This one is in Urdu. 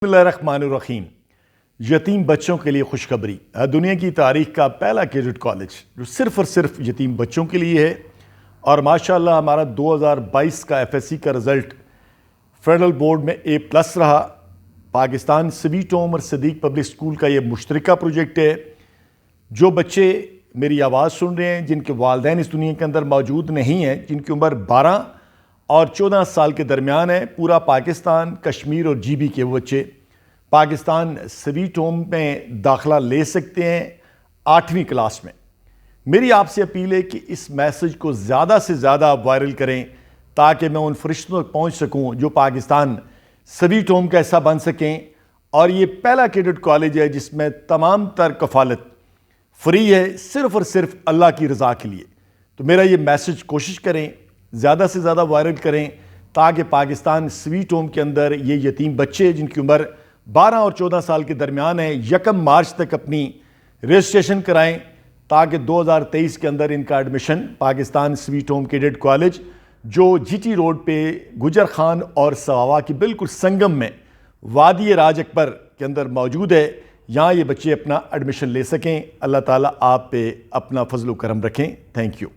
بسم اللہ الرحمن الرحیم۔ یتیم بچوں کے لیے خوشخبری۔ دنیا کی تاریخ کا پہلا کیڈٹ کالج جو صرف اور صرف یتیم بچوں کے لیے ہے، اور ماشاءاللہ ہمارا 2022 کا ایف ایس سی کا رزلٹ فیڈرل بورڈ میں A+ رہا۔ پاکستان سویٹ ہوم اور صدیق پبلک سکول کا یہ مشترکہ پروجیکٹ ہے۔ جو بچے میری آواز سن رہے ہیں، جن کے والدین اس دنیا کے اندر موجود نہیں ہیں، جن کی عمر 12 اور 14 سال کے درمیان ہے، پورا پاکستان، کشمیر اور GB کے وہ بچے پاکستان سویٹ ہوم میں داخلہ لے سکتے ہیں 8ویں کلاس میں۔ میری آپ سے اپیل ہے کہ اس میسج کو زیادہ سے زیادہ وائرل کریں تاکہ میں ان فرشتوں تک پہنچ سکوں جو پاکستان سویٹ ہوم کا حصہ بن سکیں، اور یہ پہلا کیڈٹ کالج ہے جس میں تمام تر کفالت فری ہے، صرف اور صرف اللہ کی رضا کے لیے۔ تو میرا یہ میسج کوشش کریں، زیادہ سے زیادہ وائرل کریں تاکہ پاکستان سویٹ ہوم کے اندر یہ یتیم بچے جن کی عمر 12 اور 14 سال کے درمیان ہے 1 مارچ تک اپنی رجسٹریشن کرائیں، تاکہ 2023 کے اندر ان کا admission Pakistan sweet home cadet college جو GT روڈ پہ گجر خان اور سواوا کی بالکل سنگم میں وادی راج اکبر کے اندر موجود ہے، یہاں یہ بچے اپنا ایڈمیشن لے سکیں۔ اللہ تعالیٰ آپ پہ اپنا فضل و کرم رکھیں۔ Thank you.